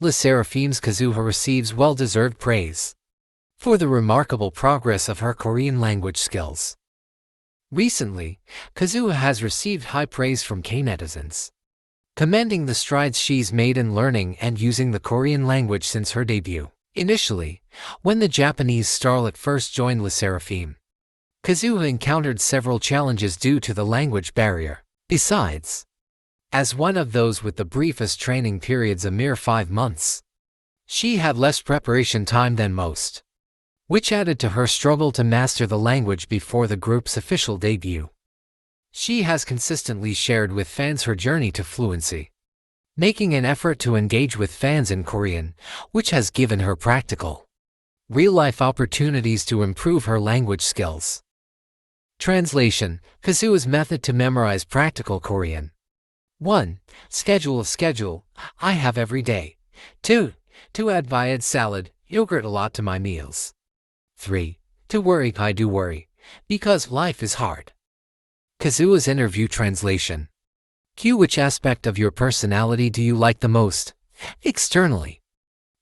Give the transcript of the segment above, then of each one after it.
SSERAFIM's Kazuha receives well-deserved praise for the remarkable progress of her Korean language skills. Recently, Kazuha has received high praise from K-netizens, commending the strides she's made in learning and using the Korean language since her debut. Initially, when the Japanese starlet first joined SSERAFIM, Kazuha encountered several challenges due to the language barrier. Besides, as one of those with the briefest training periods, a mere 5 months, she had less preparation time than most, which added to her struggle to master the language before the group's official debut. She has consistently shared with fans her journey to fluency, making an effort to engage with fans in Korean, which has given her practical, real-life opportunities to improve her language skills. Translation: Kazuha's method to memorize practical Korean. 1. Schedule. I have every day. 2. To add viand salad, yogurt a lot to my meals. 3. To worry, I do worry, because life is hard. Kazuha's interview translation. Q. Which aspect of your personality do you like the most? Externally,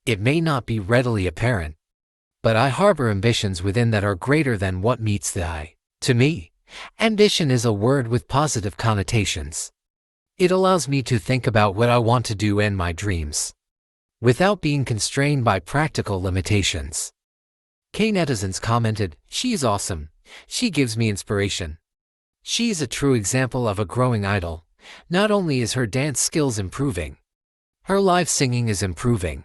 it may not be readily apparent, but I harbor ambitions within that are greater than what meets the eye. To me, ambition is a word with positive connotations. It allows me to think about what I want to do and my dreams, without being constrained by practical limitations. K-netizens commented, "She's awesome. She gives me inspiration. She's a true example of a growing idol. Not only is her dance skills improving, her live singing is improving.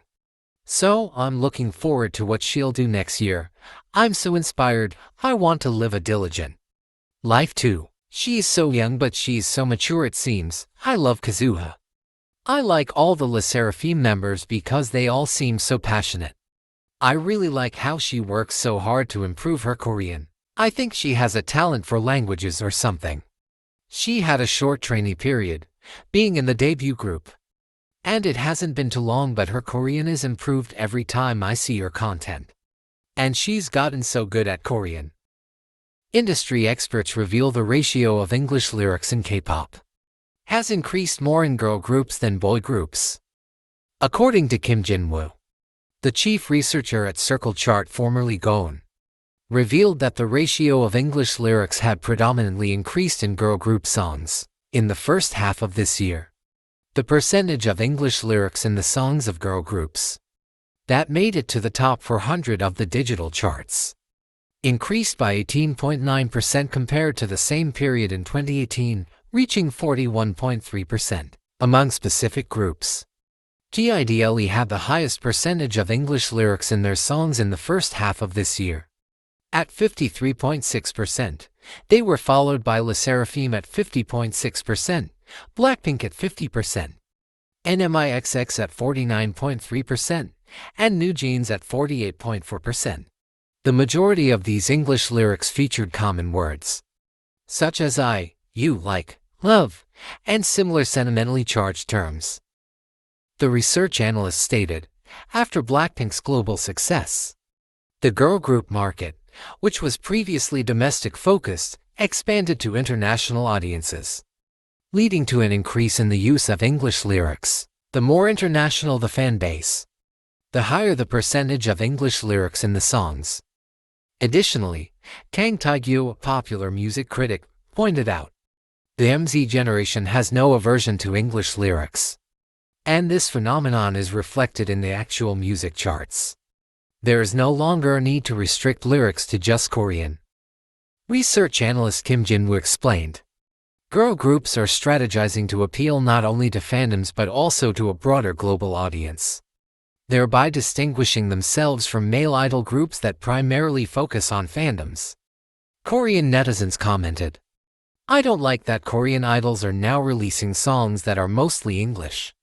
So I'm looking forward to what she'll do next year. I'm so inspired. I want to live a diligent life too. She's so young but she's so mature it seems. I love Kazuha. I like all the SSERAFIM members because they all seem so passionate. I really like how she works so hard to improve her Korean. I think she has a talent for languages or something. She had a short trainee period, being in the debut group. And it hasn't been too long but her Korean is improved every time I see her content. And she's gotten so good at Korean." Industry experts reveal the ratio of English lyrics in K-pop has increased more in girl groups than boy groups. According to Kim Jin-woo, the chief researcher at Circle Chart, formerly Goon, revealed that the ratio of English lyrics had predominantly increased in girl group songs. In the first half of this year, the percentage of English lyrics in the songs of girl groups that made it to the top 400 of the digital charts increased by 18.9% compared to the same period in 2018, reaching 41.3%. Among specific groups, GIDLE had the highest percentage of English lyrics in their songs in the first half of this year, at 53.6%. They were followed by SSERAFIM at 50.6%, Blackpink at 50%, NMIXX at 49.3%, and newjeans at 48.4%. The majority of these English lyrics featured common words, such as I, you, like, love, and similar sentimentally charged terms. The research analyst stated, after Blackpink's global success, the girl group market, which was previously domestic-focused, expanded to international audiences, leading to an increase in the use of English lyrics. The more international the fan base, the higher the percentage of English lyrics in the songs. Additionally, Kang Tae-gyu, a popular music critic, pointed out, the MZ generation has no aversion to English lyrics, and this phenomenon is reflected in the actual music charts. There is no longer a need to restrict lyrics to just Korean. Research analyst Kim Jin-woo explained, girl groups are strategizing to appeal not only to fandoms but also to a broader global audience, thereby distinguishing themselves from male idol groups that primarily focus on fandoms. Korean netizens commented, I don't like that Korean idols are now releasing songs that are mostly English.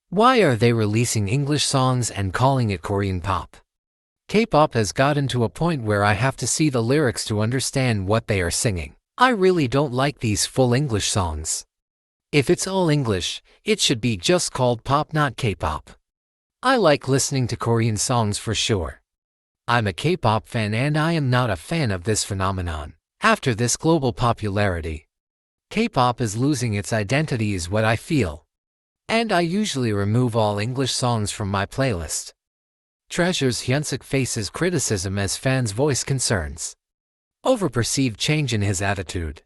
Why are they releasing English songs and calling it Korean pop? K-pop has gotten to a point where I have to see the lyrics to understand what they are singing. I really don't like these full English songs. If it's all English, it should be just called pop, not K-pop. I like listening to Korean songs for sure. I'm a K-pop fan and I am not a fan of this phenomenon. After this global popularity, K-pop is losing its identity is what I feel. And I usually remove all English songs from my playlist. Treasure's Hyunsuk faces criticism as fans voice concerns. Overperceived change in his attitude.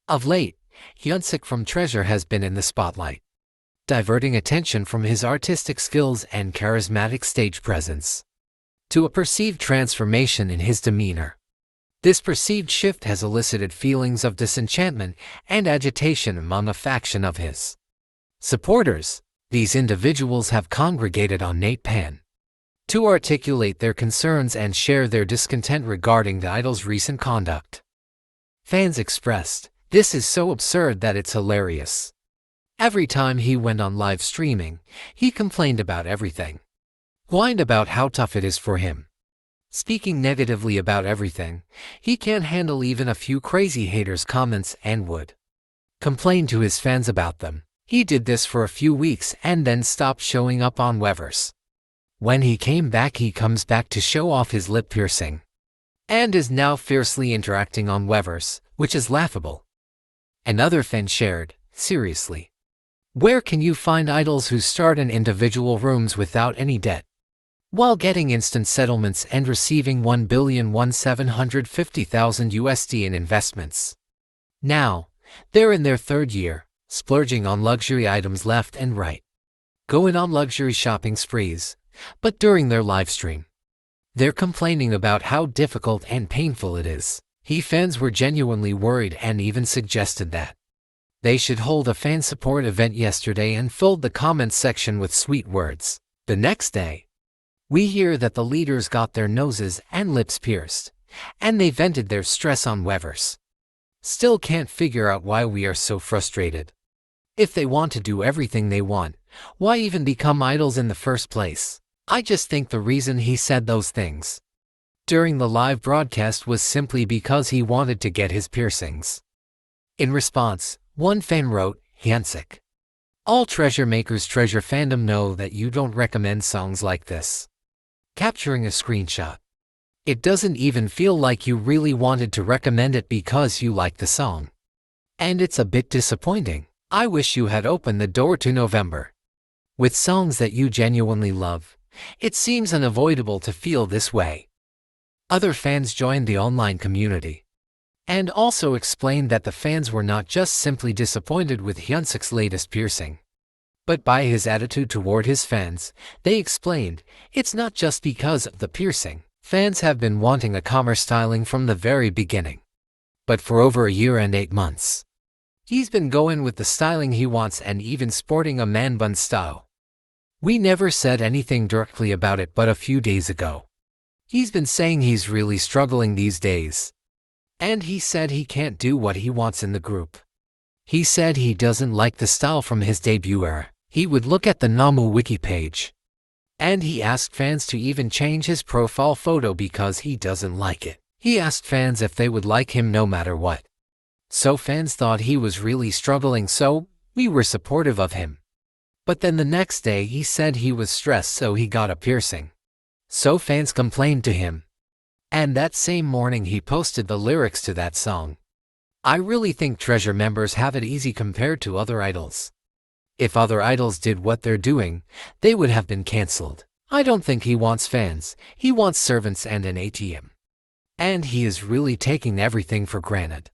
Of late, Hyunsuk from Treasure has been in the spotlight, diverting attention from his artistic skills and charismatic stage presence to a perceived transformation in his demeanor. This perceived shift has elicited feelings of disenchantment and agitation among a faction of his supporters. These individuals have congregated on Pan to articulate their concerns and share their discontent regarding the idol's recent conduct. Fans expressed, "This is so absurd that it's hilarious." Every time he went on live streaming, he complained about everything. Whined about how tough it is for him. Speaking negatively about everything, he can't handle even a few crazy haters' comments and would complain to his fans about them. He did this for a few weeks and then stopped showing up on Weverse. When he came back, he comes back to show off his lip piercing and is now fiercely interacting on Weverse, which is laughable. Another fan shared, "Seriously, where can you find idols who start in individual rooms without any debt, while getting instant settlements and receiving $1,150,000 USD in investments? Now, they're in their third year, splurging on luxury items left and right, going on luxury shopping sprees, but during their live stream, they're complaining about how difficult and painful it is." Fans were genuinely worried and even suggested that they should hold a fan support event yesterday and filled the comments section with sweet words. The next day, we hear that the leaders got their noses and lips pierced, and they vented their stress on Weverse. Still can't figure out why we are so frustrated. If they want to do everything they want, why even become idols in the first place? I just think the reason he said those things during the live broadcast was simply because he wanted to get his piercings. In response, one fan wrote, "Hyunsuk, all treasure makers treasure fandom know that you don't recommend songs like this." Capturing a screenshot. "It doesn't even feel like you really wanted to recommend it because you like the song. And it's a bit disappointing. I wish you had opened the door to November with songs that you genuinely love. It seems unavoidable to feel this way." Other fans joined the online community and also explained that the fans were not just simply disappointed with Hyunsuk's latest piercing, but by his attitude toward his fans. They explained, "It's not just because of the piercing. Fans have been wanting a calmer styling from the very beginning. But for over a year and 8 months, he's been going with the styling he wants and even sporting a man bun style. We never said anything directly about it, but a few days ago, he's been saying he's really struggling these days. And he said he can't do what he wants in the group. He said he doesn't like the style from his debut era. He would look at the Namu wiki page, and he asked fans to even change his profile photo because he doesn't like it. He asked fans if they would like him no matter what. So fans thought he was really struggling, so we were supportive of him. But then the next day he said he was stressed, so he got a piercing. So fans complained to him. And that same morning he posted the lyrics to that song. I really think Treasure members have it easy compared to other idols. If other idols did what they're doing, they would have been cancelled. I don't think he wants fans, he wants servants and an ATM. And he is really taking everything for granted."